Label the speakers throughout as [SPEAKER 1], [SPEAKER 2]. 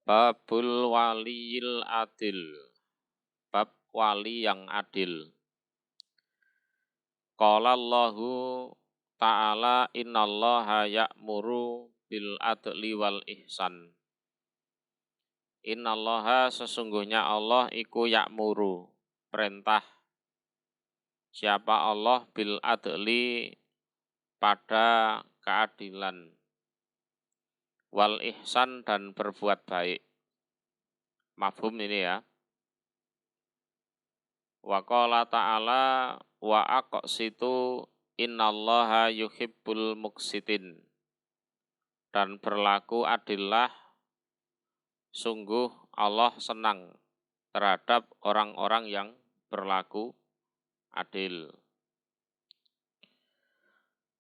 [SPEAKER 1] Babul waliyil adil. Bab wali yang adil. Qala Allahu ta'ala innallaha ya'muru bil adli wal ihsan. Innallaha sesungguhnya Allah iku ya'muru. Perintah. Siapa Allah bil adli pada keadilan. Wal ihsan dan berbuat baik. Mafhum ini ya. Wa qala ta'ala wa aqsitu innallaha yuhibbul muqsitin. Dan berlaku adillah, sungguh Allah senang terhadap orang-orang yang berlaku adil.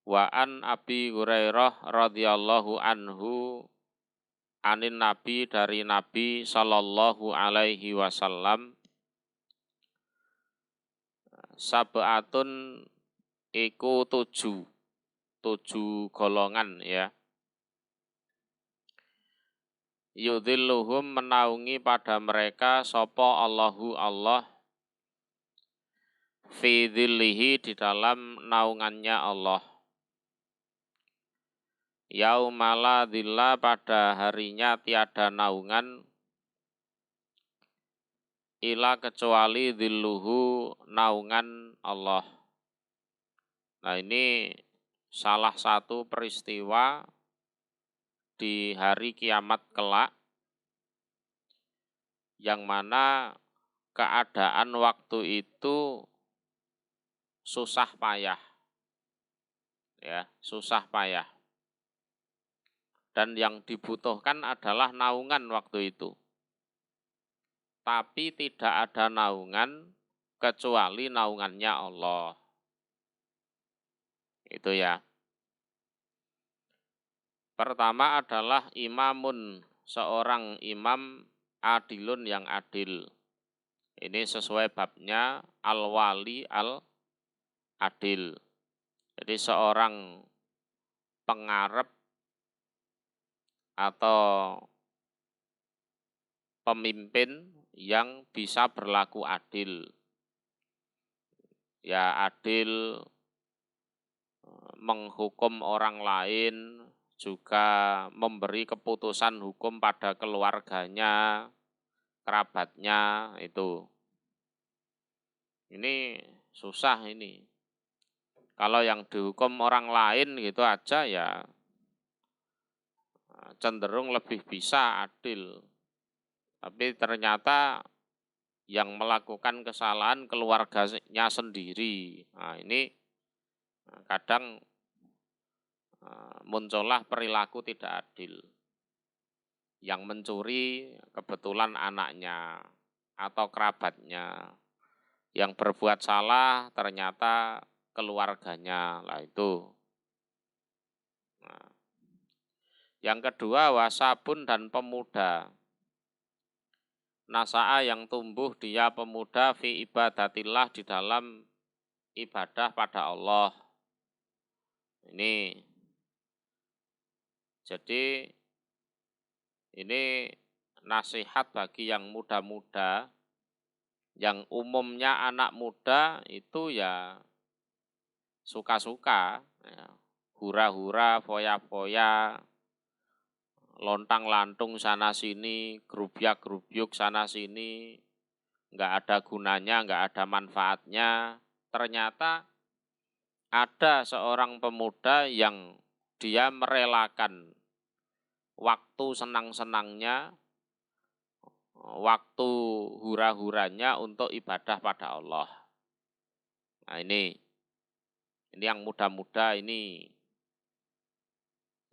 [SPEAKER 1] Wa an Abi Hurairah radhiyallahu anhu anin Nabi dari Nabi sallallahu alaihi wasallam sab'atun iku tujuh golongan ya. Yudhilluhum menaungi pada mereka sapa Allahu Allah fi dhillihi di dalam naungannya Allah. Yaumala dhilla pada harinya tiada naungan ila kecuali dhilluhu naungan Allah. Nah ini salah satu peristiwa di hari kiamat kelak yang mana keadaan waktu itu susah payah. Ya, susah payah. Dan yang dibutuhkan adalah naungan waktu itu. Tapi tidak ada naungan kecuali naungannya Allah. Itu ya. Pertama adalah imamun, seorang imam adilun yang adil. Ini sesuai babnya al-wali al-adil. Jadi seorang pengarep atau pemimpin yang bisa berlaku adil. Ya adil menghukum orang lain, juga memberi keputusan hukum pada keluarganya, kerabatnya itu. Ini susah ini. Kalau yang dihukum orang lain gitu aja ya cenderung lebih bisa adil. Tapi ternyata yang melakukan kesalahan keluarganya sendiri. Nah, ini kadang muncullah perilaku tidak adil. Yang mencuri kebetulan anaknya atau kerabatnya. Yang berbuat salah ternyata keluarganya. Lah itu. Nah. Yang kedua wasabun dan pemuda. Nasa'a yang tumbuh dia pemuda fi ibadatillah di dalam ibadah pada Allah. Ini jadi ini nasihat bagi yang muda-muda, yang umumnya anak muda itu ya suka-suka, ya, hura-hura, foya-foya, lontang-lantung sana-sini, gerubyak-gerubyuk sana-sini, nggak ada gunanya, nggak ada manfaatnya. Ternyata ada seorang pemuda yang dia merelakan waktu senang-senangnya, waktu hura-huranya untuk ibadah pada Allah. Nah ini yang muda-muda ini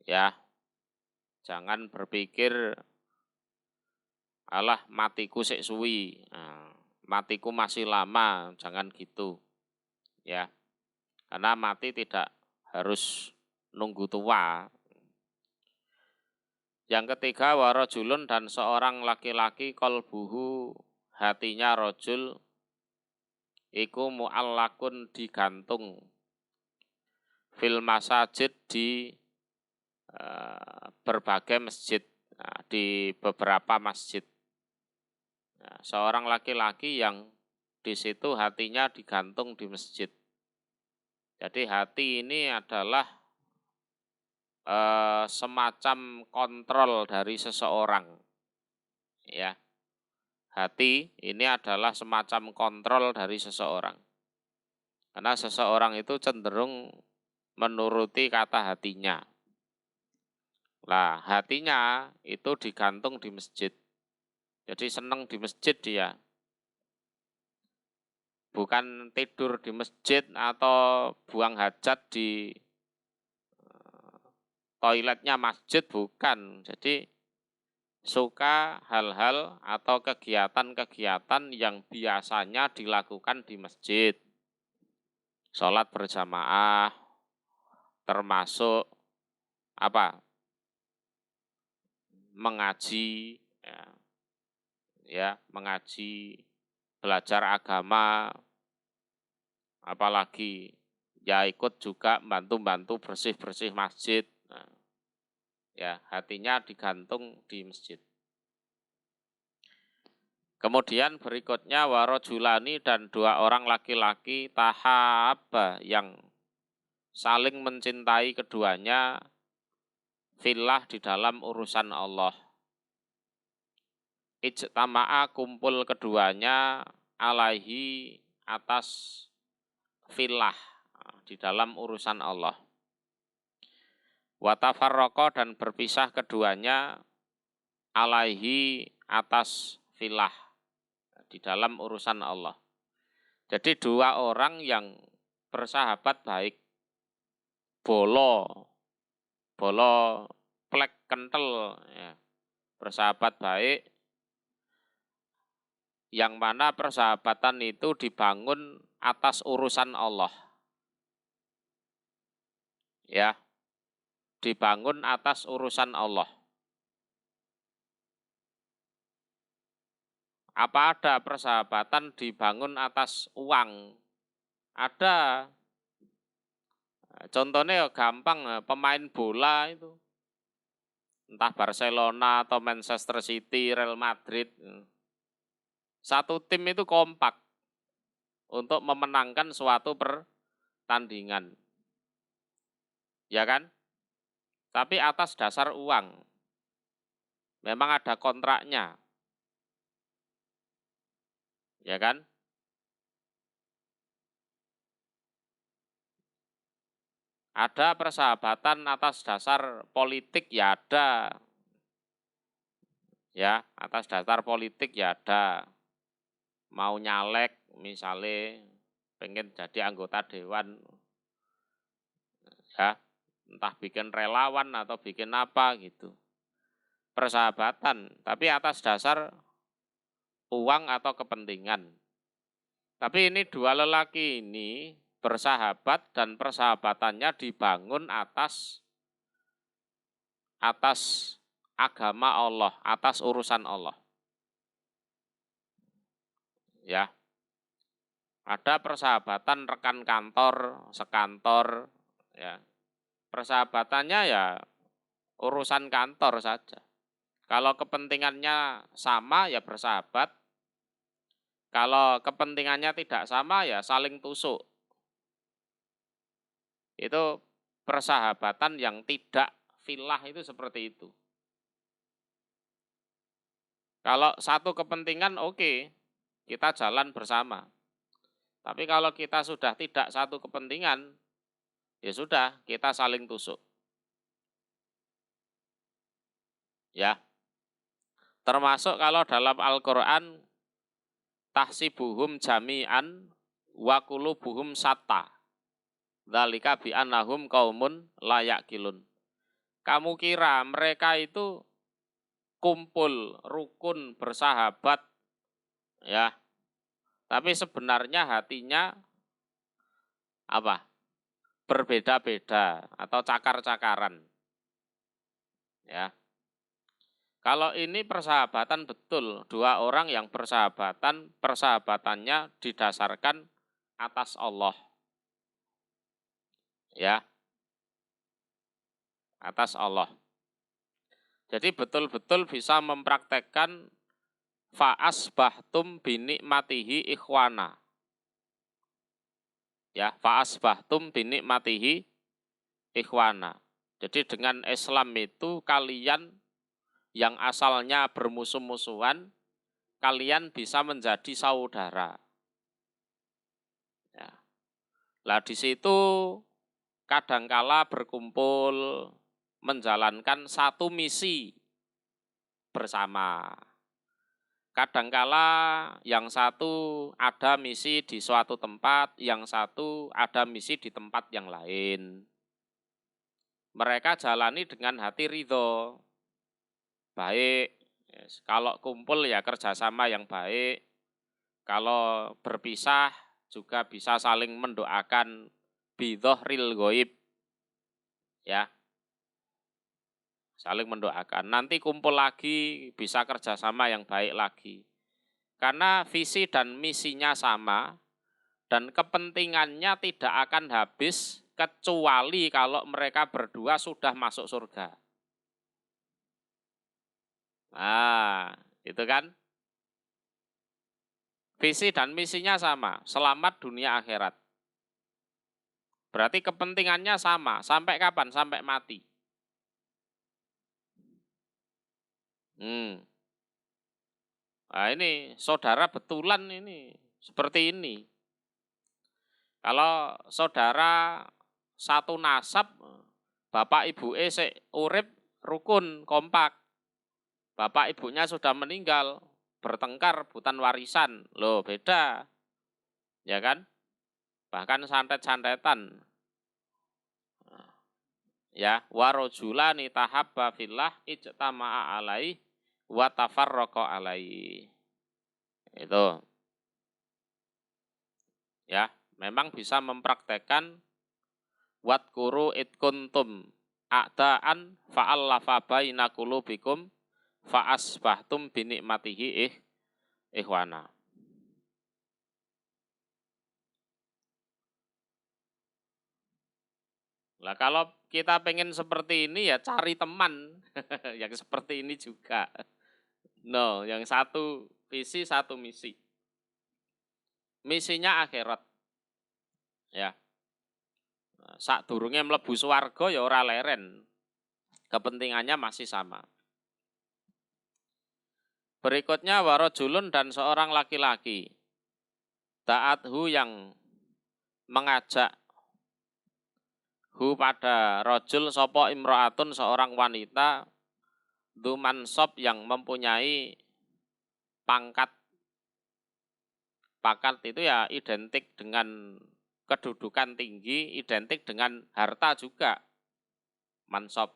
[SPEAKER 1] ya, jangan berpikir alah matiku sik suwi, nah, matiku masih lama, jangan gitu ya. Karena mati tidak harus nunggu tua. Yang ketiga warajulun dan seorang laki-laki qalbuhu hatinya rajul iku mu'allakun digantung fil masajid di berbagai masjid. di beberapa masjid. Nah, seorang laki-laki yang di situ hatinya digantung di masjid. Jadi hati ini adalah semacam kontrol dari seseorang. Ya, hati ini adalah semacam kontrol dari seseorang. Karena seseorang itu cenderung menuruti kata hatinya. Nah, hatinya itu digantung di masjid. Jadi senang di masjid dia. Bukan tidur di masjid atau buang hajat di toiletnya masjid, bukan. Jadi suka hal-hal atau kegiatan-kegiatan yang biasanya dilakukan di masjid. Sholat berjamaah, termasuk mengaji, mengaji, belajar agama, apalagi ya ikut juga bantu-bantu bersih-bersih masjid. Ya, hatinya digantung di masjid. Kemudian berikutnya warojulani, dan 2 orang laki-laki tahaba yang saling mencintai keduanya fillah di dalam urusan Allah. Ijtama'a, kumpul keduanya alaihi, atas fillah di dalam urusan Allah. Watafarraqo, dan berpisah keduanya alaihi, atas fillah di dalam urusan Allah. Jadi 2 orang yang bersahabat baik, bolo plek kental, ya, bersahabat baik, yang mana persahabatan itu dibangun atas urusan Allah. Ya, dibangun atas urusan Allah. Apa ada persahabatan dibangun atas uang? Ada. Contohnya gampang, pemain bola itu. Entah Barcelona atau Manchester City, Real Madrid. Satu tim itu kompak untuk memenangkan suatu pertandingan. Ya kan? Tapi atas dasar uang. Memang ada kontraknya. Ya kan? Ada persahabatan atas dasar politik, ya ada. Ya, atas dasar politik ya ada. Mau nyalek misalnya, pengen jadi anggota dewan. Ya, entah bikin relawan atau bikin apa gitu. Persahabatan, tapi atas dasar uang atau kepentingan. Tapi ini 2 lelaki ini bersahabat dan persahabatannya dibangun atas agama Allah, atas urusan Allah. Ya. Ada persahabatan rekan kantor, sekantor, ya. Persahabatannya ya urusan kantor saja. Kalau kepentingannya sama ya bersahabat. Kalau kepentingannya tidak sama ya saling tusuk. Itu persahabatan yang tidak fillah, itu seperti itu. Kalau satu kepentingan oke, kita jalan bersama. Tapi kalau kita sudah tidak satu kepentingan, ya sudah, kita saling tusuk. Ya. Termasuk kalau dalam Al-Qur'an tahsibuhum jami'an wa qulubuhum satta. Dzalika bi annahum qaumun la yaqilun. Kamu kira mereka itu kumpul, rukun, bersahabat, ya. Tapi sebenarnya hatinya berbeda-beda atau cakar-cakaran. Ya. Kalau ini persahabatan betul, 2 orang yang bersahabatan, persahabatannya didasarkan atas Allah. Ya. Atas Allah. Jadi betul-betul bisa mempraktekkan fa'asbahtum binikmatihi ikhwana. Ya, fa'asbahtum binikmatihi ikhwana. Jadi dengan Islam itu kalian yang asalnya bermusuh-musuhan, kalian bisa menjadi saudara. Ya. Lah di situ kadangkala berkumpul menjalankan satu misi bersama. Kadangkala yang satu ada misi di suatu tempat, yang satu ada misi di tempat yang lain. Mereka jalani dengan hati ridho. Baik, kalau kumpul ya kerjasama yang baik. Kalau berpisah juga bisa saling mendoakan bidhohril ghaib. Ya, saling mendoakan. Nanti kumpul lagi bisa kerjasama yang baik lagi. Karena visi dan misinya sama dan kepentingannya tidak akan habis kecuali kalau mereka berdua sudah masuk surga. Nah, itu kan. Visi dan misinya sama, selamat dunia akhirat. Berarti kepentingannya sama, sampai kapan? Sampai mati. Nah ini saudara betulan ini, seperti ini. Kalau saudara satu nasab, bapak ibu sik urip rukun, kompak. Bapak ibunya sudah meninggal, bertengkar bukan warisan. Loh, beda. Ya kan? Bahkan santet-santetan. Ya, warajulani tahabba fillah ijtama'a alaih wa tafarraqa alaih. Itu. Ya, memang bisa mempraktekkan wadkuru id kuntum a'daan fa'allafa baina qulubikum fa'asbahtum binikmatihi ikhwana. Lah kalau kita pengen seperti ini ya cari teman yang seperti ini juga. No, yang satu visi satu misi. Misinya akhirat. Ya. Sadurunge mlebu swarga ya ora leren. Kepentingannya masih sama. Berikutnya warajulun dan seorang laki-laki. Ta'athu yang mengajak hu pada rajul sapa imraatun seorang wanita dumansab yang mempunyai pangkat. Pangkat itu ya identik dengan kedudukan tinggi, identik dengan harta juga. Mansab.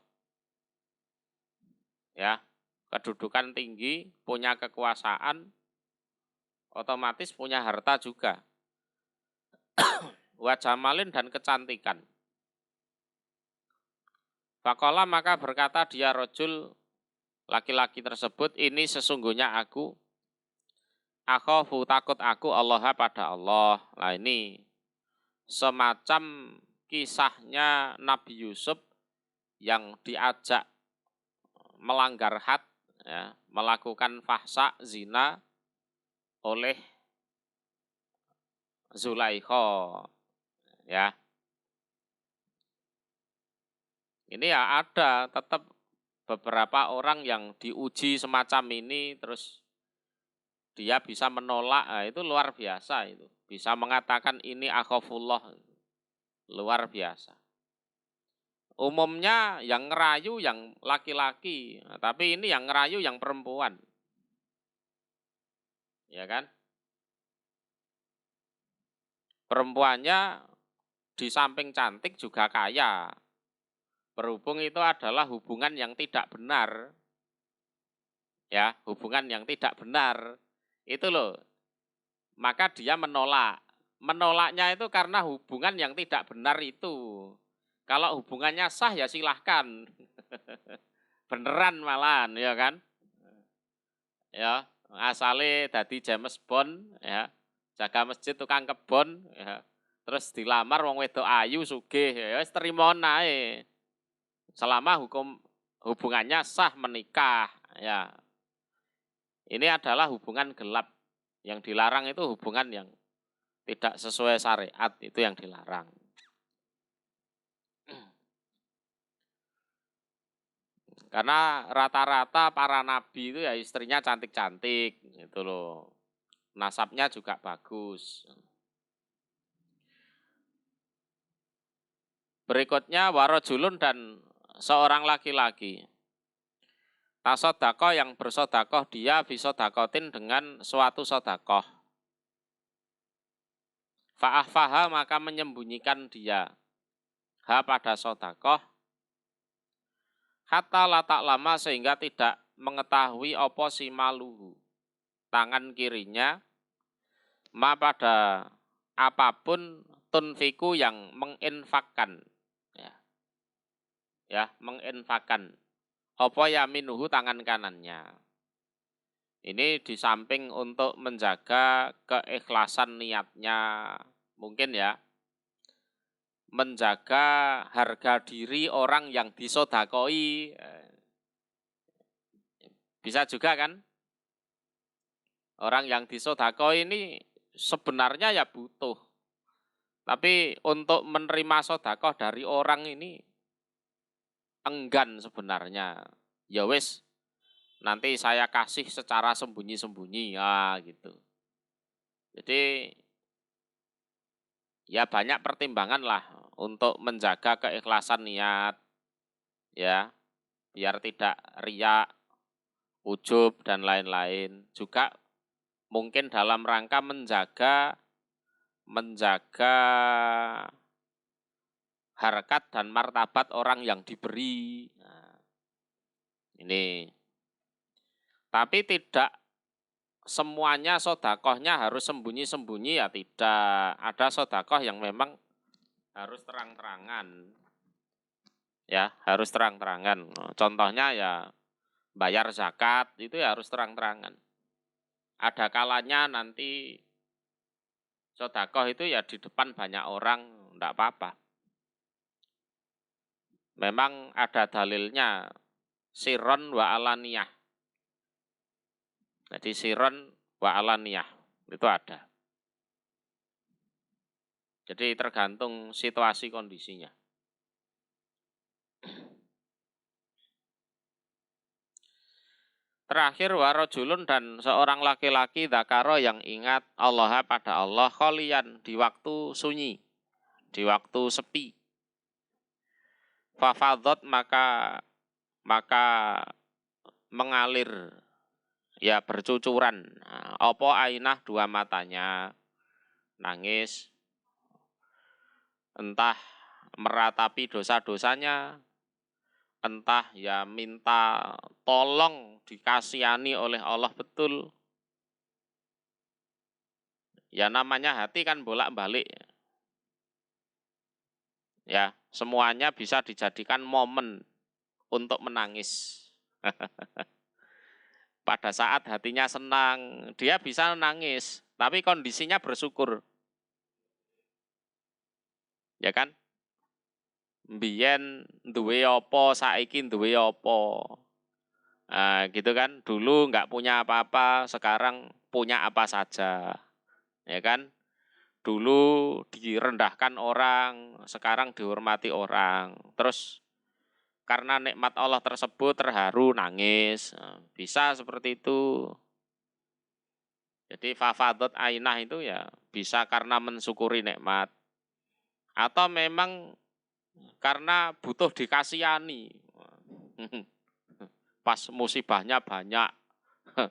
[SPEAKER 1] Ya, kedudukan tinggi, punya kekuasaan, otomatis punya harta juga. Wa jamalin dan kecantikan. Faqala maka berkata dia rajul laki-laki tersebut, ini sesungguhnya aku akhafu takut aku Allah pada Allah. Nah ini semacam kisahnya Nabi Yusuf yang diajak melanggar had, ya, melakukan fahsya zina oleh Zulaikha, ya. Ini ya ada tetap beberapa orang yang diuji semacam ini terus dia bisa menolak, nah, itu luar biasa itu. Bisa mengatakan ini akhafullah, luar biasa. Umumnya yang ngerayu yang laki-laki, nah, tapi ini yang ngerayu yang perempuan. Ya kan? Perempuannya di samping cantik juga kaya. Berhubung itu adalah hubungan yang tidak benar. Ya, hubungan yang tidak benar. Itu loh. Maka dia menolak. Menolaknya itu karena hubungan yang tidak benar itu. Kalau hubungannya sah ya silahkan. Beneran malahan, ya kan? Ya, asale dadi James Bond, ya. Jaga masjid tukang kebon, ya. Terus dilamar wong wedok ayu sugih, ya wis trimo ae. Selama hubungannya sah menikah, ya. Ini adalah hubungan gelap. Yang dilarang itu hubungan yang tidak sesuai syariat, itu yang dilarang. Karena rata-rata para nabi itu ya istrinya cantik-cantik gitu loh. Nasabnya juga bagus. Berikutnya warajulun dan seorang laki-laki. Tasodakoh yang bersodakoh dia bisodakotin dengan suatu sodakoh. Fa'ahfaha maka menyembunyikan dia. Ha pada sodakoh. Hatta latak lama sehingga tidak mengetahui opo si maluhu. Tangan kirinya. Ma pada apapun tunfiku yang menginfakkan. Ya, menginfakkan. Opo yaminuhu tangan kanannya. Ini di samping untuk menjaga keikhlasan niatnya, mungkin ya, menjaga harga diri orang yang disodakoi, bisa juga kan? Orang yang disodakoi ini sebenarnya ya butuh, tapi untuk menerima sodakoh dari orang ini enggan sebenarnya. Ya wis, nanti saya kasih secara sembunyi-sembunyi ya gitu. Jadi ya banyak pertimbangan lah untuk menjaga keikhlasan niat ya, biar tidak riak, ujub dan lain-lain. Juga mungkin dalam rangka menjaga harkat dan martabat orang yang diberi. Nah, ini. Tapi tidak semuanya sodakohnya harus sembunyi-sembunyi ya tidak. Ada sodakoh yang memang harus terang-terangan. Ya, harus terang-terangan. Contohnya ya bayar zakat itu ya harus terang-terangan. Ada kalanya nanti sodakoh itu ya di depan banyak orang, enggak apa-apa. Memang ada dalilnya siron wa alaniyah. Jadi siron wa alaniyah itu ada. Jadi tergantung situasi kondisinya. Terakhir warajulun dan seorang laki-laki dzakaro yang ingat Allah pada Allah kholian di waktu sunyi, di waktu sepi. Fafadhot maka mengalir ya bercucuran. Apa ainah dua matanya nangis, entah meratapi dosa-dosanya, entah ya minta tolong dikasihani oleh Allah betul. Ya namanya hati kan bolak-balik. Ya, semuanya bisa dijadikan momen untuk menangis. Pada saat hatinya senang, dia bisa menangis, tapi kondisinya bersyukur. Ya kan? Mbiyen duwe apa, saiki duwe apa. Nah, gitu kan? Dulu nggak punya apa-apa, sekarang punya apa saja. Ya kan? Dulu direndahkan orang, sekarang dihormati orang. Terus karena nikmat Allah tersebut terharu, nangis. Bisa seperti itu. Jadi fafadot ainah itu ya bisa karena mensyukuri nikmat. Atau memang karena butuh dikasihani. Pas musibahnya banyak,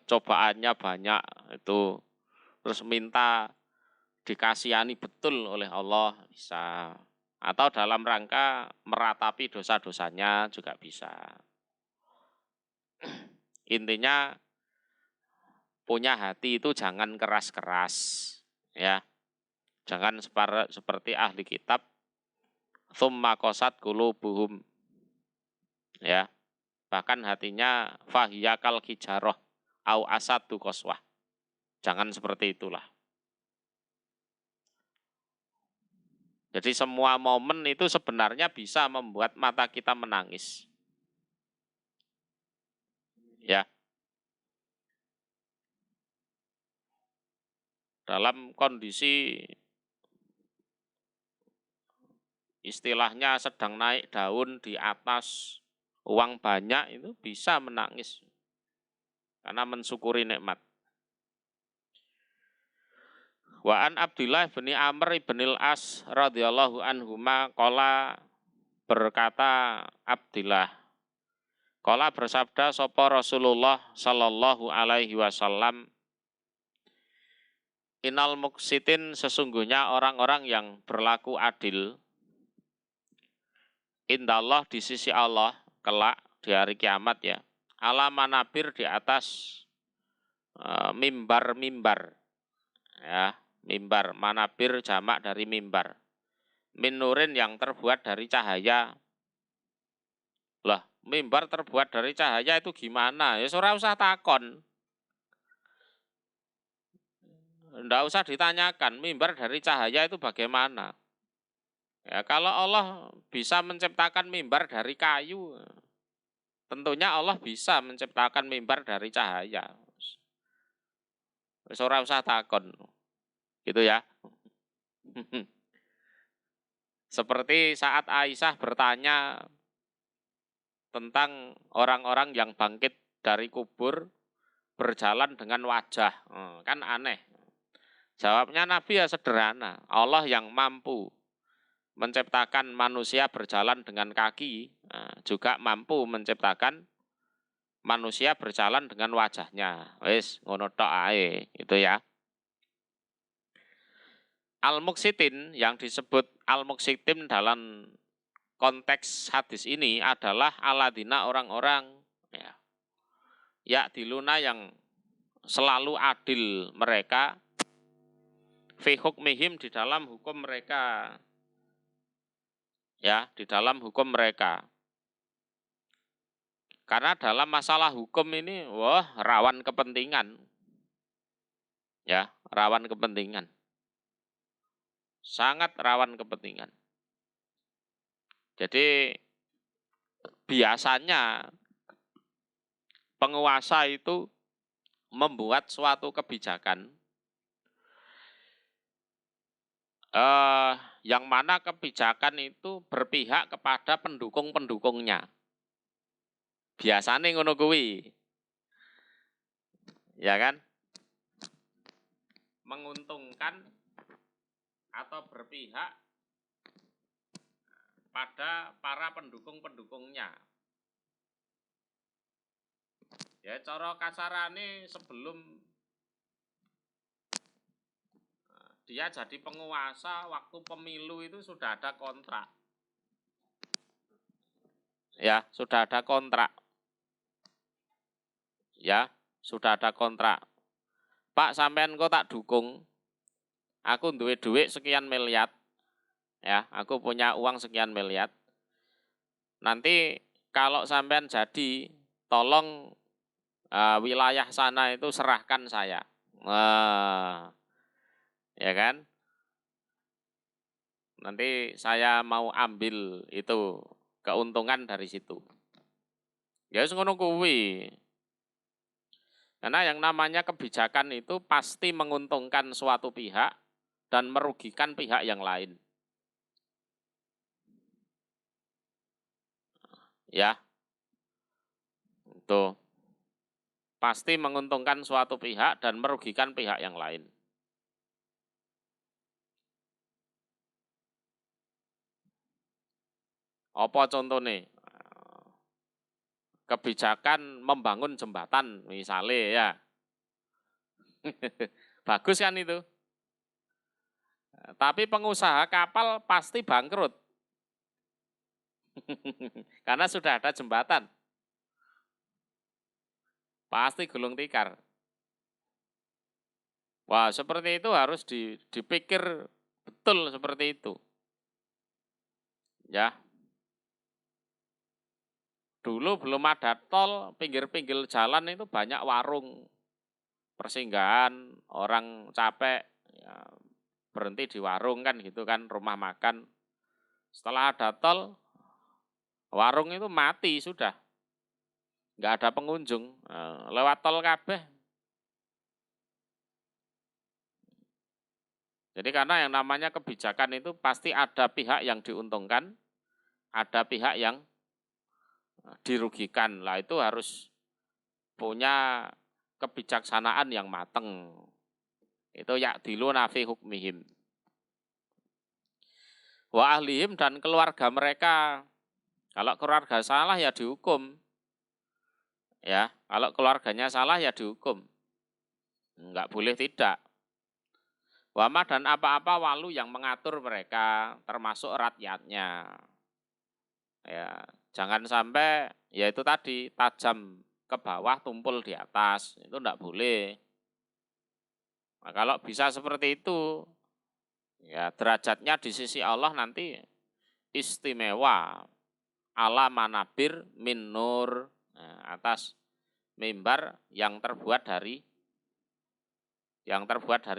[SPEAKER 1] cobaannya banyak, itu terus minta dikasihani betul oleh Allah bisa. Atau dalam rangka meratapi dosa-dosanya juga bisa. Intinya punya hati itu jangan keras-keras, ya. Jangan seperti ahli kitab tsumma qasat qulubuhum. Ya. Bahkan hatinya fahiyakal hijarah au asadu qaswah. Jangan seperti itulah. Jadi semua momen itu sebenarnya bisa membuat mata kita menangis. Ya. Dalam kondisi istilahnya sedang naik daun di atas uang banyak itu bisa menangis karena mensyukuri nikmat. Wa an Abdullah bin Amr bin Al-As radhiyallahu anhuma qala berkata Abdullah qala bersabda sapa Rasulullah sallallahu alaihi wasallam Innal muqsitin sesungguhnya orang-orang yang berlaku adil indallah di sisi Allah kelak di hari kiamat ya ala manabir di atas mimbar-mimbar ya mimbar manabir jamak dari mimbar min nurin yang terbuat dari cahaya. Lah mimbar terbuat dari cahaya itu gimana ya ora usah takon, ndak usah ditanyakan mimbar dari cahaya itu bagaimana ya. Kalau Allah bisa menciptakan mimbar dari kayu, tentunya Allah bisa menciptakan mimbar dari cahaya. Wis ora usah takon. Gitu ya. Seperti saat Aisyah bertanya tentang orang-orang yang bangkit dari kubur berjalan dengan wajah. Kan aneh. Jawabnya Nabi ya sederhana. Allah yang mampu menciptakan manusia berjalan dengan kaki, juga mampu menciptakan manusia berjalan dengan wajahnya. Wis ngono tok ae, itu ya. Al-muqsitin yang disebut al-muqsitin dalam konteks hadis ini adalah aladina orang-orang ya diluna yang selalu adil mereka fi hukmihim di dalam hukum mereka. Ya, di dalam hukum mereka. Karena dalam masalah hukum ini, wah, rawan kepentingan. Ya, rawan kepentingan. Sangat rawan kepentingan. Jadi, biasanya penguasa itu membuat suatu kebijakan yang mana kebijakan itu berpihak kepada pendukung-pendukungnya. Biasanya ngono kuwi. Ya kan? Menguntungkan atau berpihak pada para pendukung-pendukungnya. Ya, cara kasarane sebelum dia jadi penguasa, waktu pemilu itu sudah ada kontrak. Ya, sudah ada kontrak. Ya, sudah ada kontrak. Pak, sampean kok tak dukung. Aku duwe duit sekian miliar. Ya, aku punya uang sekian miliar. Nanti kalau sampean jadi, tolong wilayah sana itu serahkan saya. Ya kan? Nanti saya mau ambil itu keuntungan dari situ. Ya ngono kuwi. Karena yang namanya kebijakan itu pasti menguntungkan suatu pihak dan merugikan pihak yang lain. Ya. Itu pasti menguntungkan suatu pihak dan merugikan pihak yang lain. Apa contohnya? Kebijakan membangun jembatan misalnya ya. Bagus kan itu? Tapi pengusaha kapal pasti bangkrut. Karena sudah ada jembatan. Pasti gulung tikar. Wah, seperti itu harus dipikir betul seperti itu. Ya. Dulu belum ada tol, pinggir-pinggir jalan itu banyak warung persinggahan, orang capek ya, berhenti di warung kan gitu kan, rumah makan. Setelah ada tol, warung itu mati sudah. nggak ada pengunjung, lewat tol kabeh. Jadi karena yang namanya kebijakan itu pasti ada pihak yang diuntungkan, ada pihak yang dirugikan. Lah itu harus punya kebijaksanaan yang mateng. Itu ya'diluna fi hukmihim. Wa ahlihim dan keluarga mereka. Kalau keluarga salah ya dihukum. Ya, kalau keluarganya salah ya dihukum. Enggak boleh tidak. Wama dan apa-apa walu yang mengatur mereka, termasuk rakyatnya. Ya, jangan sampai ya itu tadi tajam ke bawah, tumpul di atas. Itu enggak boleh. Nah, kalau bisa seperti itu, ya derajatnya di sisi Allah nanti istimewa. Ala manabir min nur, atas mimbar yang terbuat dari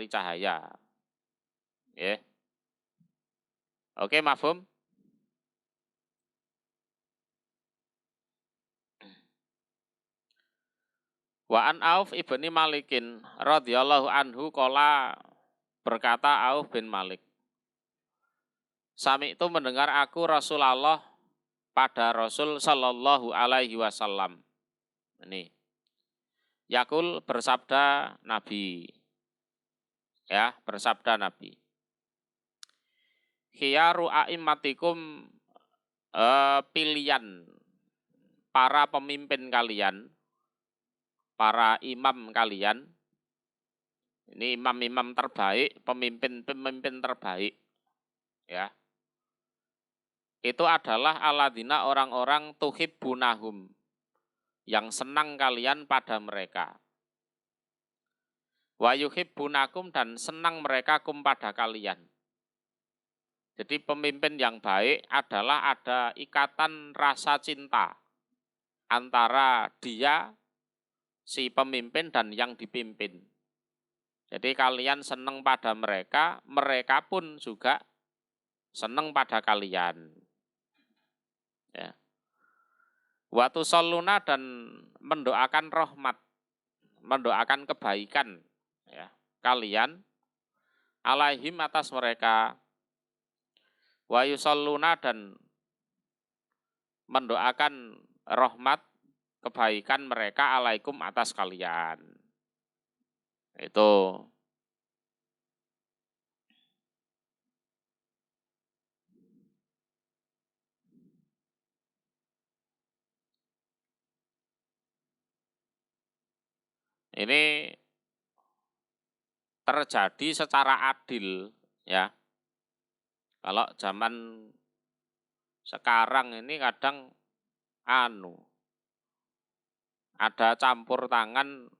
[SPEAKER 1] cahaya. Ya. Oke, mafhum? Wa an Auf ibni Malikin radhiyallahu anhu qala, berkata Auf bin Malik, Sami itu mendengar aku Rasulullah pada Rasul sallallahu alaihi wasallam. Ini Yakul bersabda Nabi. Ya, bersabda Nabi. Khiyaru a'immatikum, pilihan para pemimpin kalian, para imam kalian. Ini imam-imam terbaik, pemimpin-pemimpin terbaik. Ya. Itu adalah aladina orang-orang tuhibbunahum, yang senang kalian pada mereka. Wa yuhibbunakum dan senang mereka kum pada kalian. Jadi pemimpin yang baik adalah ada ikatan rasa cinta antara dia, si pemimpin, dan yang dipimpin. Jadi kalian senang pada mereka, mereka pun juga senang pada kalian. Ya. Wa tusalluna dan mendoakan rahmat, mendoakan kebaikan, ya, kalian alaihim atas mereka. Wa yusalluna dan mendoakan rahmat kebaikan mereka alaikum atas kalian. Itu. Ini terjadi secara adil, ya. Kalau zaman sekarang ini kadang ada campur tangan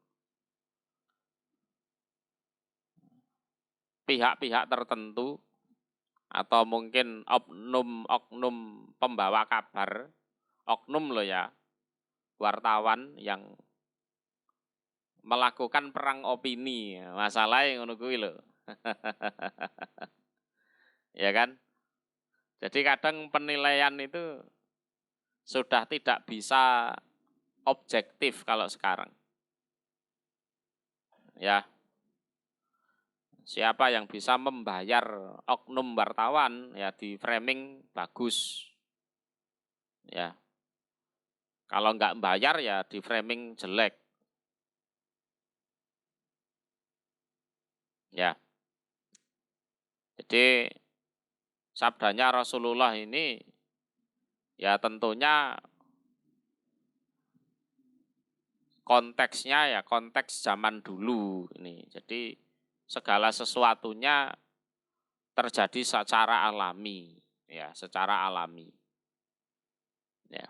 [SPEAKER 1] pihak-pihak tertentu atau mungkin oknum-oknum pembawa kabar, oknum loh ya, wartawan yang melakukan perang opini, masalah yang ngono kuwi lho. Ya kan? Jadi kadang penilaian itu sudah tidak bisa objektif kalau sekarang. Ya. Siapa yang bisa membayar oknum wartawan ya di framing bagus. Ya. Kalau nggak bayar ya di framing jelek. Ya. Jadi sabdanya Rasulullah ini ya tentunya konteksnya ya konteks zaman dulu ini. Jadi segala sesuatunya terjadi secara alami, ya, secara alami. Ya.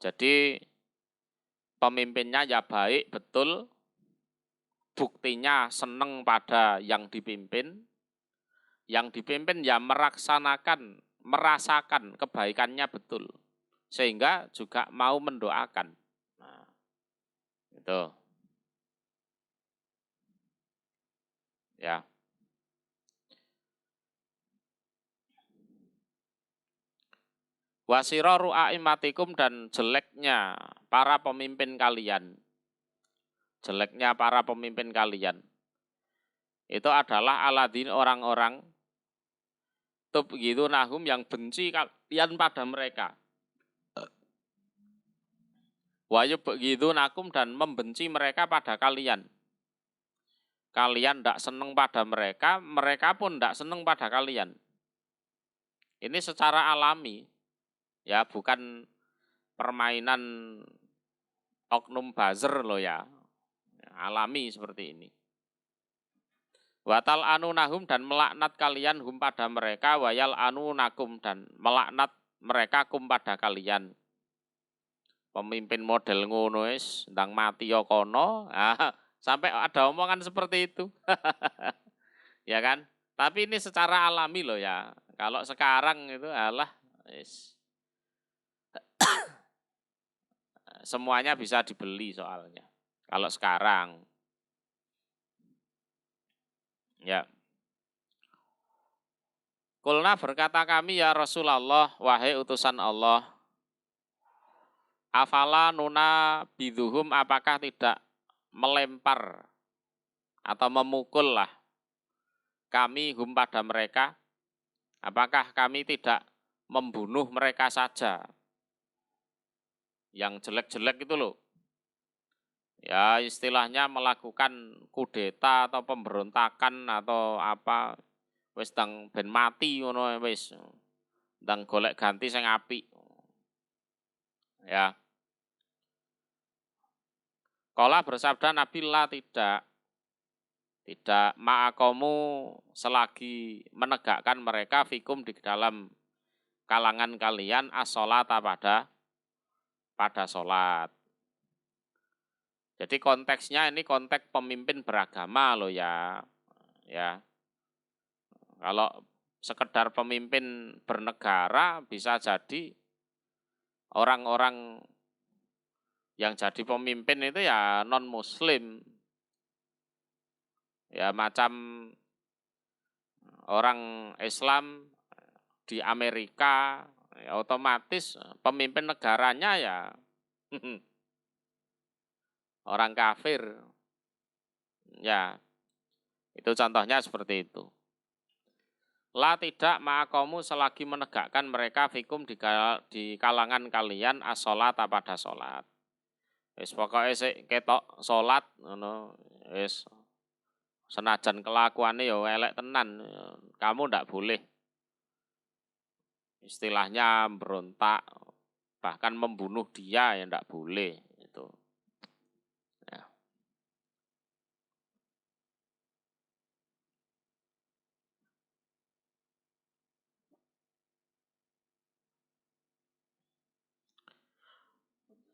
[SPEAKER 1] Jadi pemimpinnya ya baik betul, buktinya seneng pada yang dipimpin ya merasakan kebaikannya betul, sehingga juga mau mendoakan. Nah, itu. Ya. Wasiraru a'immatikum dan jeleknya para pemimpin kalian. Jeleknya para pemimpin kalian. Itu adalah aladin orang-orang gitu nahum yang benci kalian pada mereka. Wayub begitu nakum dan membenci mereka pada kalian. Kalian tidak senang pada mereka, mereka pun tidak senang pada kalian. Ini secara alami, ya bukan permainan oknum buzzer loh ya. Alami seperti ini. Watal anu nahum dan melaknat kalian hum pada mereka, wayal anu nakum dan melaknat mereka kum pada kalian. Pemimpin model ngono wis ndang mati ya kono. Sampai ada omongan seperti itu. Ya kan? Tapi ini secara alami loh ya. Kalau sekarang itu alah semuanya bisa dibeli soalnya. Kalau sekarang. Ya. Kulna berkata kami ya Rasulullah, wahai utusan Allah, afala nuna biduhum, apakah tidak melempar atau memukul lah kami hum pada mereka, apakah kami tidak membunuh mereka saja yang jelek-jelek itu loh. Ya istilahnya melakukan kudeta atau pemberontakan atau apa, wis ndang ben mati ngono wis. Ndang golek ganti sing apik. Ya. Kala bersabda Nabi la tidak ma'akomu selagi menegakkan mereka fikum di dalam kalangan kalian as-sholata pada sholat. Jadi konteksnya ini konteks pemimpin beragama loh ya. Ya. Kalau sekedar pemimpin bernegara bisa jadi orang-orang yang jadi pemimpin itu ya non-muslim. Ya macam orang Islam di Amerika, ya otomatis pemimpin negaranya ya orang kafir. Ya, itu contohnya seperti itu. La tidak ma'akomu selagi menegakkan mereka fikum di kalangan kalian as-sholata pada sholat. Wis pokoke sik ketok sholat ngono wis senajan kelakuane ya elek tenan, kamu ndak boleh istilahnya berontak bahkan membunuh dia ya ndak boleh itu. Ya.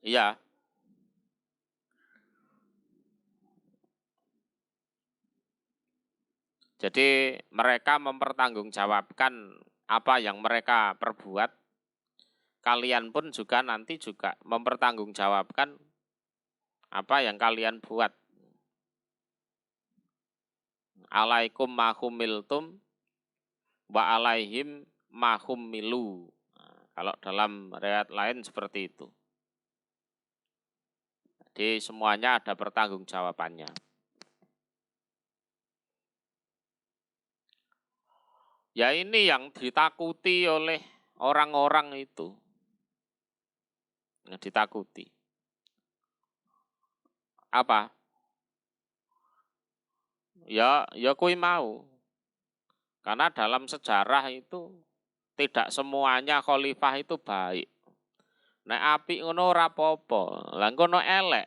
[SPEAKER 1] Iya. Jadi mereka mempertanggungjawabkan apa yang mereka perbuat. Kalian pun juga nanti juga mempertanggungjawabkan apa yang kalian buat. Alaikum mahumiltum wa alaihim mahumilu. Nah, kalau dalam riwayat lain seperti itu. Jadi semuanya ada pertanggungjawabannya. Ya ini yang ditakuti oleh orang-orang itu. Yang ditakuti. Apa? Ya kui mau. Karena dalam sejarah itu tidak semuanya khalifah itu baik. Nek apik ngono ora apa-apa. Lah ngono elek.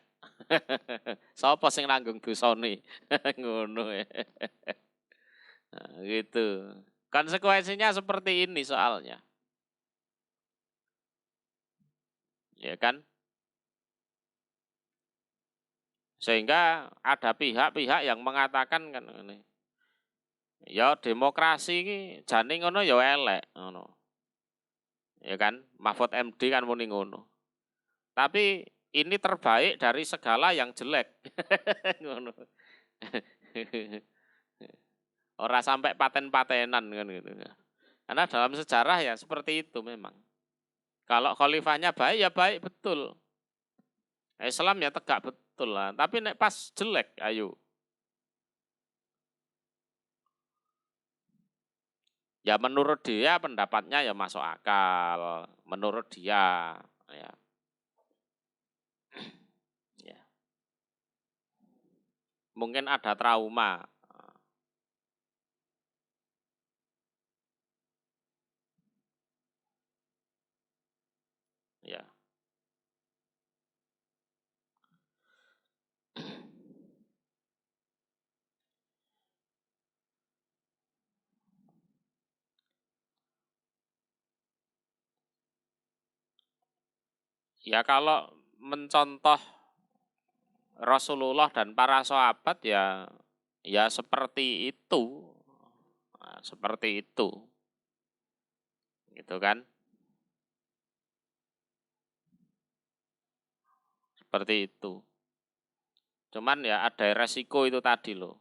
[SPEAKER 1] Sapa sing nanggung dosane? Ngono. Nah, gitu. Konsekuensinya seperti ini soalnya. Ya kan? Sehingga ada pihak-pihak yang mengatakan kan ini. Ya demokrasi iki jane ngono ya elek ngono. Ya kan? Mahfud MD kan muni ngono. Tapi ini terbaik dari segala yang jelek. Ngono. Ora sampai paten-patenan kan gitu. Karena dalam sejarah ya seperti itu memang. Kalau khalifahnya baik ya baik betul. Islam ya tegak betul lah. Tapi nek pas jelek, ayo. Ya menurut dia pendapatnya ya masuk akal. Menurut dia. Ya. Ya. Mungkin ada trauma. Ya. Ya kalau mencontoh Rasulullah dan para sahabat ya seperti itu. Nah, seperti itu. Gitu kan? Seperti itu. Cuman ya ada resiko itu tadi loh.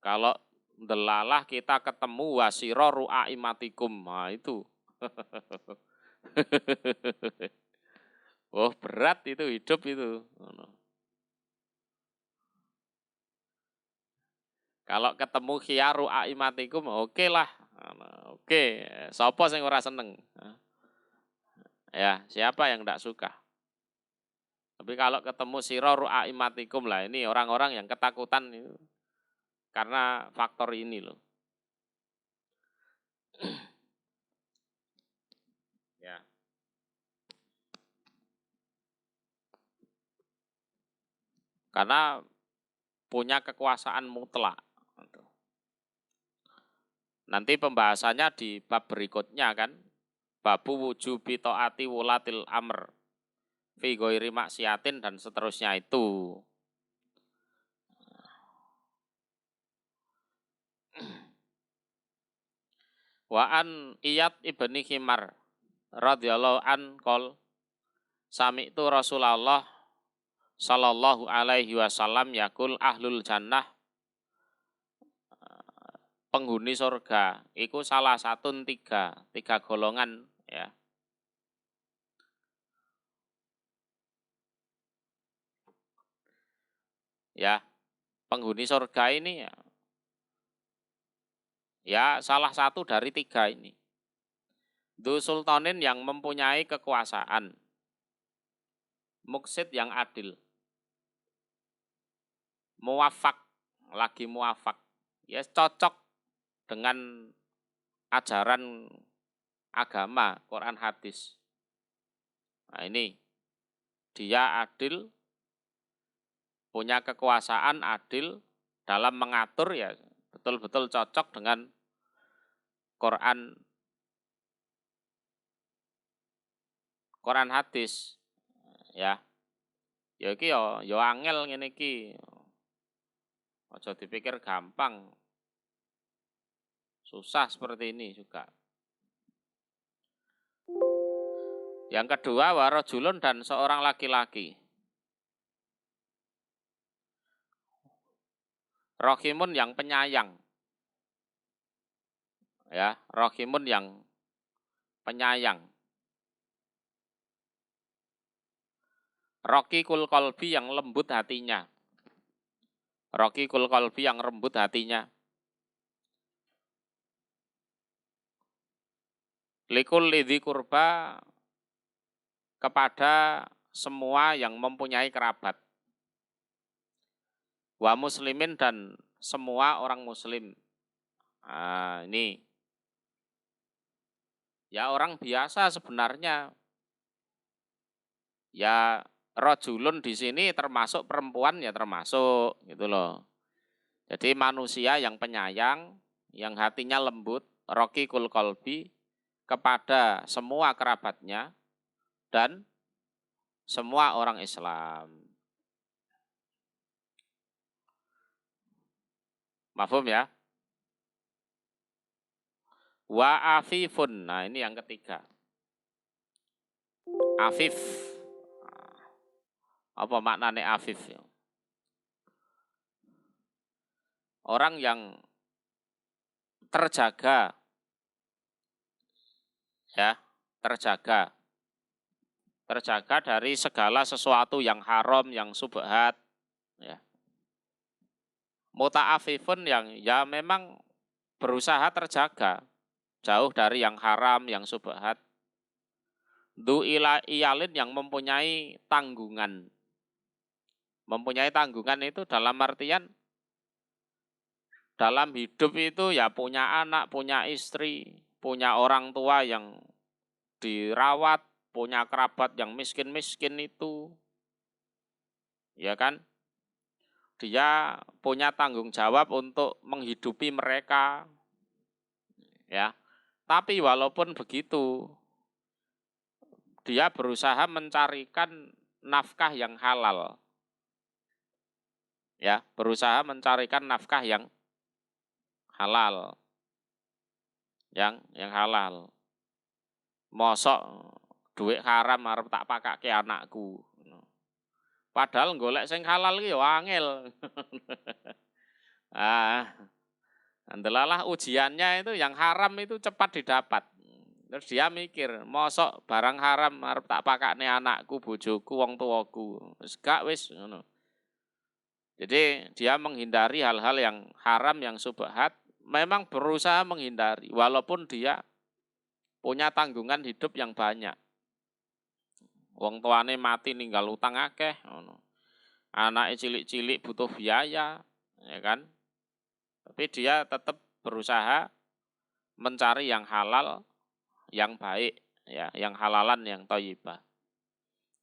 [SPEAKER 1] Kalau delalah kita ketemu wasiro ru'aimatikum. Nah itu. Oh berat itu hidup itu. Kalau ketemu khiyaru aimatikum oke lah. Oke, sapa sing ora seneng? Ya, siapa yang tidak suka? Tapi kalau ketemu siroru aimatikum lah, ini orang-orang yang ketakutan itu karena faktor ini loh. Ya. Karena punya kekuasaan mutlak. Nanti pembahasannya di bab berikutnya kan. Babu wujubi ta'ati wulatil amr. Fi ghairi maksiatin dan seterusnya itu. Wa an Iyad ibni Himar radhiyallahu an qol sami itu Rasulullah sallallahu alaihi wasallam yakul ahlul jannah penghuni surga iku salah satu tiga golongan ya. Ya, penghuni surga ini ya salah satu dari tiga ini. Du sultanin yang mempunyai kekuasaan. Muksid yang adil. Muwafak, lagi muwafak. Ya cocok dengan ajaran agama, Quran hadis. Nah ini, dia adil, punya kekuasaan adil dalam mengatur ya betul-betul cocok dengan Quran hadis. Ya. Ya iki ya angel ngene iki. Aja dipikir gampang. Susah seperti ini juga. Yang kedua, warajulun dan seorang laki-laki. Rohimun yang penyayang. Ya, rohimun yang penyayang. Raqikul qalbi yang lembut hatinya. Raqikul qalbi yang lembut hatinya. Likul lidhi kurba kepada semua yang mempunyai kerabat. Wa muslimin dan semua orang muslim. Nah, ini. Ya orang biasa sebenarnya. Ya rajulun di sini termasuk perempuan ya termasuk gitu loh. Jadi manusia yang penyayang, yang hatinya lembut, raqikul qalbi kepada semua kerabatnya dan semua orang Islam. Mafhum ya? Wa afifun. Nah, ini yang ketiga. Afif. Apa maknanya afif? Orang yang terjaga. Ya, terjaga. terjaga dari segala sesuatu yang haram, yang subhat, ya. Muta'afifun yang ya memang berusaha terjaga jauh dari yang haram, yang subhat. Du iyalin yang mempunyai tanggungan. Mempunyai tanggungan itu dalam artian dalam hidup itu ya punya anak, punya istri, punya orang tua yang dirawat, punya kerabat yang miskin-miskin itu. Ya kan? Dia punya tanggung jawab untuk menghidupi mereka. Ya. Tapi walaupun begitu, dia berusaha mencarikan nafkah yang halal. Ya, berusaha mencarikan nafkah yang halal. Yang halal. Mosok duit haram arep tak pakake anakku. Padahal golek sing halal ki yo angel. Ndelalah ujiannya itu yang haram itu cepat didapat. Terus dia mikir, mosok barang haram arep tak pakakne anakku, bojoku, wong tuaku. Wis gak wis ngono. Jadi dia menghindari hal-hal yang haram, yang subhat, memang berusaha menghindari walaupun dia punya tanggungan hidup yang banyak. Wong tuane mati ninggal utang akeh ngono. Anake cilik-cilik butuh biaya, ya kan? Tapi dia tetap berusaha mencari yang halal, yang baik, ya, yang halalan, yang thayyibah.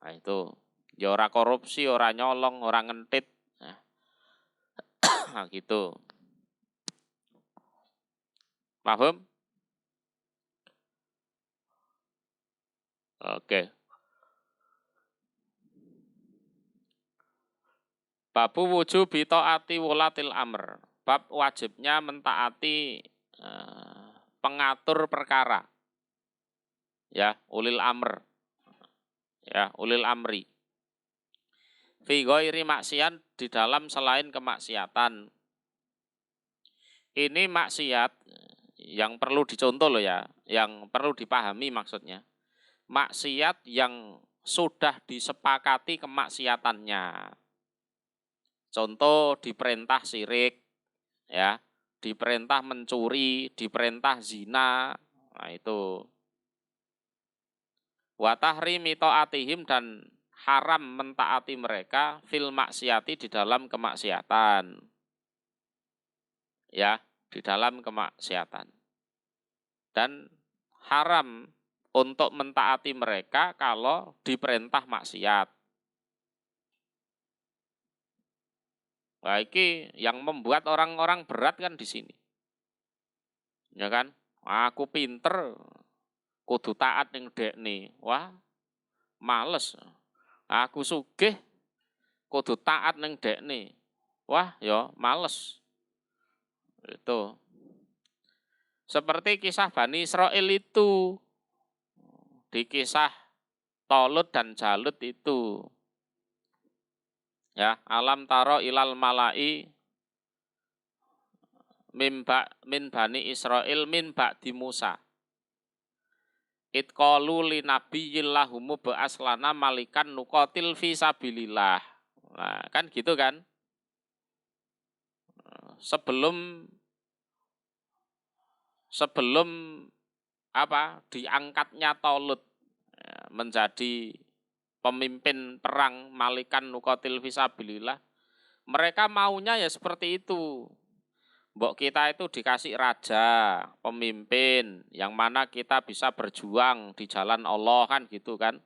[SPEAKER 1] Nah itu, ya ora korupsi, ora nyolong, ora ngentit. Nah gitu. Paham? Oke. Babu wujubi taati wulatil amr. Bab wajibnya mentaati pengatur perkara. Ya, ulil amr. Ya, ulil amri. Fi ghairi maksiat, di dalam selain kemaksiatan. Ini maksiat yang perlu dicontoh loh ya, yang perlu dipahami maksudnya. Maksiat yang sudah disepakati kemaksiatannya. Contoh diperintah syirik, ya, diperintah mencuri, diperintah zina, nah itu. Wa tahrimi ta'atihim, dan haram mentaati mereka fil maksiati, di dalam kemaksiatan. Ya, di dalam kemaksiatan. Dan haram untuk mentaati mereka kalau diperintah maksiat. Nah, ini yang membuat orang-orang berat kan di sini. Ya kan? Aku pinter, kudu taat ning dekne. Wah, males. Aku sugih, kudu taat ning dekne. Wah, ya males. Itu. Seperti kisah Bani Israil itu. Di kisah Tolut dan Jalut itu. Ya, alam taro ilal malai min Bani Israil min ba'di Musa. Itqalu li nabiyillahumu ba'aslana malikan nuqatil fi sabilillah. Nah, kan gitu kan? Sebelum diangkatnya Tolut menjadi pemimpin perang malikan nuqatil fi sabilillah, mereka maunya ya seperti itu. Mbok kita itu dikasih raja, pemimpin, yang mana kita bisa berjuang di jalan Allah, kan gitu kan.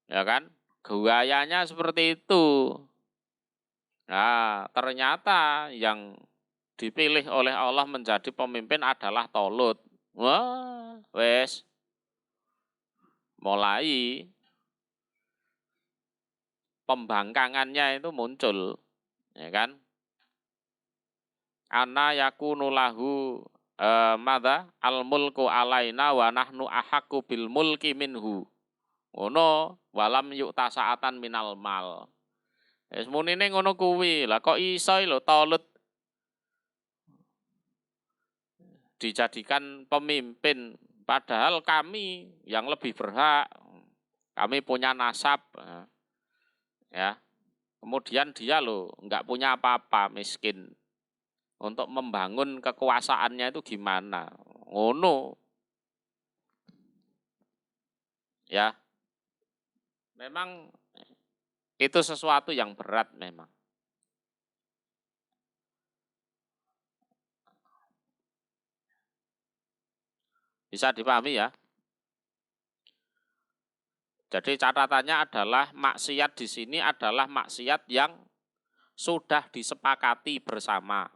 [SPEAKER 1] Ya kan? Gayanya seperti itu. Nah, ternyata yang dipilih oleh Allah menjadi pemimpin adalah Tolut. Wah, wes. Mulai pembangkangannya itu muncul. Ya kan? Ana yakunu lahu madza al mulku alaina wa nahnu ahaqqu bil mulki minhu. Ngono walam yu'ta sa'atan minal mal. Wis munine ngono kuwi. Lah kok iso lho Tolut dijadikan pemimpin padahal kami yang lebih berhak. kami punya nasab, ya. Kemudian dia loh nggak punya apa-apa, miskin. Untuk membangun kekuasaannya itu gimana? Ngono. Ya. Memang itu sesuatu yang berat memang. Bisa dipahami ya? Jadi catatannya adalah maksiat di sini adalah maksiat yang sudah disepakati bersama.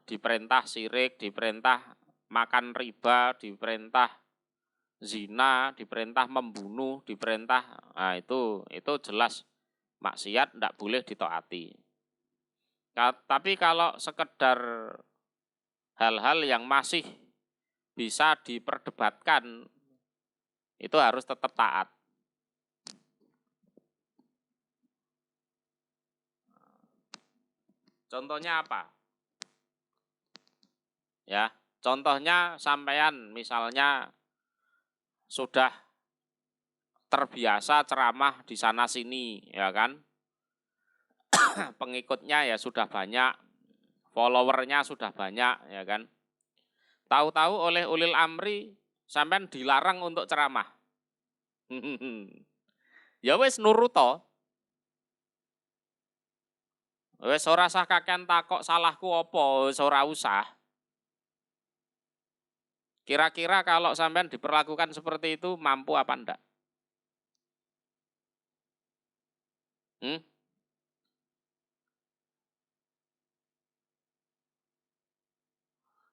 [SPEAKER 1] Diperintah syirik, diperintah makan riba, diperintah zina, diperintah membunuh, diperintah, nah itu jelas maksiat, tidak boleh ditaati. Tapi kalau sekedar hal-hal yang masih bisa diperdebatkan, itu harus tetap taat. Contohnya apa? Ya, contohnya sampean misalnya sudah terbiasa ceramah di sana sini, ya kan? Pengikutnya ya sudah banyak, followernya sudah banyak, ya kan? Tahu-tahu oleh ulil amri sampean dilarang untuk ceramah. Ya wis nurut to. Wis ora usah kakean takok salahku apa, wis ora usah. Kira-kira kalau sampean diperlakukan seperti itu mampu apa enggak?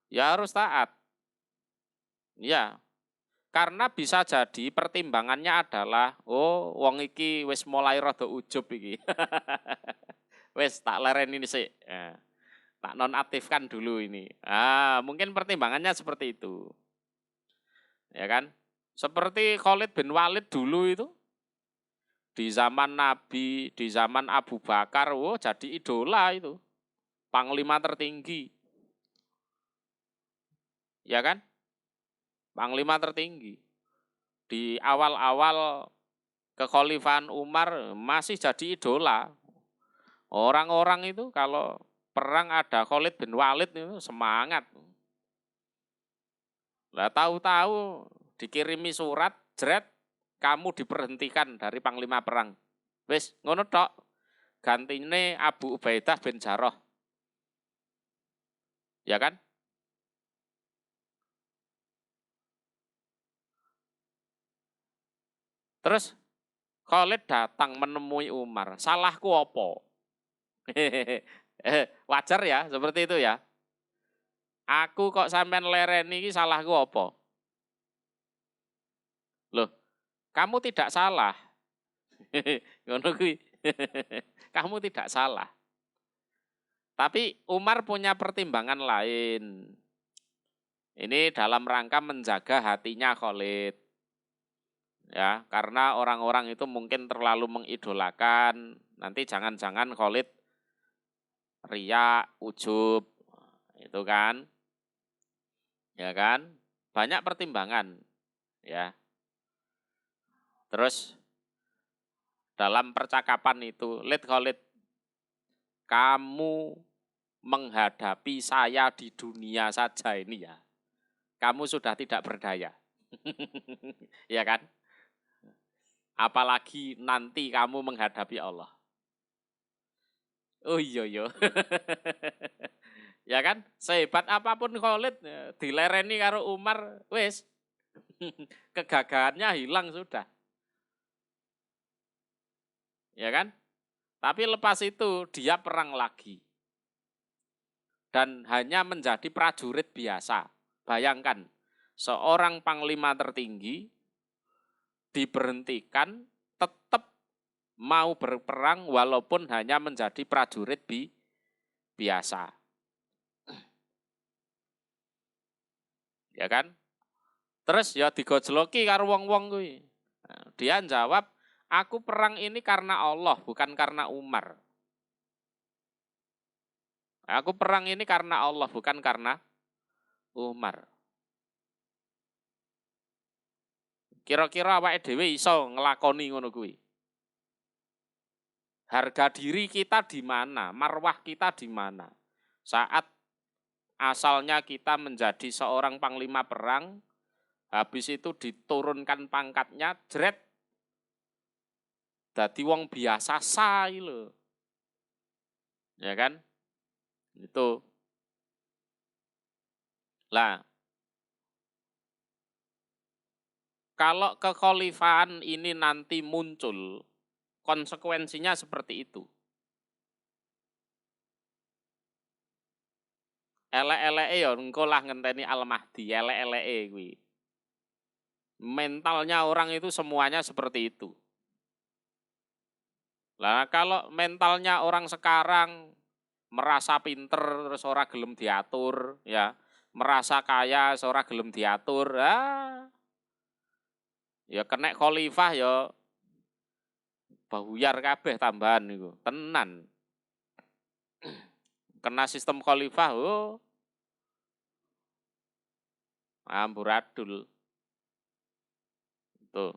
[SPEAKER 1] Ya harus taat. Ya. Karena bisa jadi pertimbangannya adalah, oh wong iki wis mulai rada ujub iki. Wis tak lereni sik. Ya. Tak nonaktifkan dulu ini. Mungkin pertimbangannya seperti itu. Ya kan? Seperti Khalid bin Walid dulu itu. Di zaman Nabi, di zaman Abu Bakar, jadi idola itu. Panglima tertinggi. Ya kan? Panglima tertinggi. Di awal-awal kekhalifahan Umar masih jadi idola. Orang-orang itu kalau perang ada Khalid bin Walid itu semangat. Lah tahu-tahu dikirimi surat, jret, kamu diberhentikan dari panglima perang. Wis, ngono tok. Gantine Abu Ubaidah bin Jarrah. Ya kan? Terus Khalid datang menemui Umar. Salahku apa? Wajar ya, seperti itu ya. Aku kok sampean lereni iki salahku apa? Loh, kamu tidak salah. Ngono kuwi. Kamu tidak salah. Tapi Umar punya pertimbangan lain. Ini dalam rangka menjaga hatinya Khalid. Ya, karena orang-orang itu mungkin terlalu mengidolakan. Nanti jangan-jangan Khalid riya, ujub. Itu kan. Ya kan? Banyak pertimbangan, ya. Terus dalam percakapan itu, Khalid, kamu menghadapi saya di dunia saja ini ya. Kamu sudah tidak berdaya. Ya kan? Apalagi nanti kamu menghadapi Allah. Oh iya. Ya kan? Sehebat apapun Khalid dilereni karo Umar, wis kegagahannya hilang sudah. Ya kan? Tapi lepas itu dia perang lagi. Dan hanya menjadi prajurit biasa. Bayangkan, seorang panglima tertinggi diberhentikan tetap mau berperang walaupun hanya menjadi prajurit biasa. Ya kan? Terus ya digojloki karo wong-wong kuwi. Dia jawab, aku perang ini karena Allah, bukan karena Umar. Aku perang ini karena Allah, bukan karena Umar. Kira-kira awake dhewe iso nglakoni ngono kuwi. Harga diri kita di mana? Marwah kita di mana? Saat asalnya kita menjadi seorang panglima perang, habis itu diturunkan pangkatnya, jret, dadi wong biasa sae lho. Ya kan? Itu. Lah, kalau kekhalifahan ini nanti muncul, konsekuensinya seperti itu. Elek-eleke ya engko lah ngenteni Al-Mahdi, elek-eleke kuwi. Mentalnya orang itu semuanya seperti itu. Lah kalau mentalnya orang sekarang merasa pinter terus ora gelem diatur, ya, merasa kaya ora gelem diatur, ya kena khalifah ya bahuyar kabeh tambahan niku, tenan. Kena sistem khalifah, amburadul. Tuh.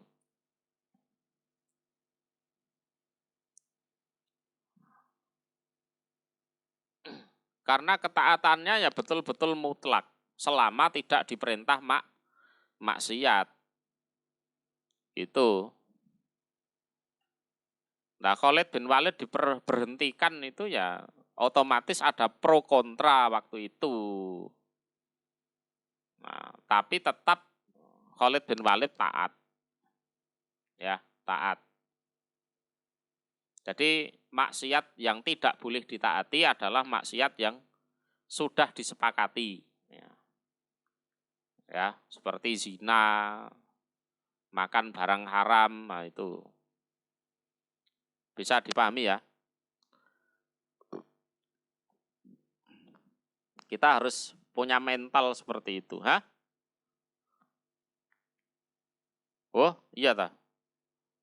[SPEAKER 1] Karena ketaatannya ya betul-betul mutlak selama tidak diperintah maksiat. Itu. Nah, Khalid bin Walid diberhentikan itu ya otomatis ada pro kontra waktu itu. Nah, tapi tetap Khalid bin Walid taat. Ya, taat. Jadi maksiat yang tidak boleh ditaati adalah maksiat yang sudah disepakati. Ya, seperti zina, makan barang haram, nah itu. Bisa dipahami ya. Kita harus punya mental seperti itu. Oh, iya ta.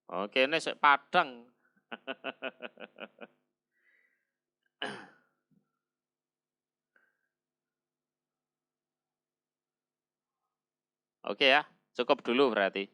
[SPEAKER 1] Oke, ini sik Padang. Oke ya, cukup dulu berarti.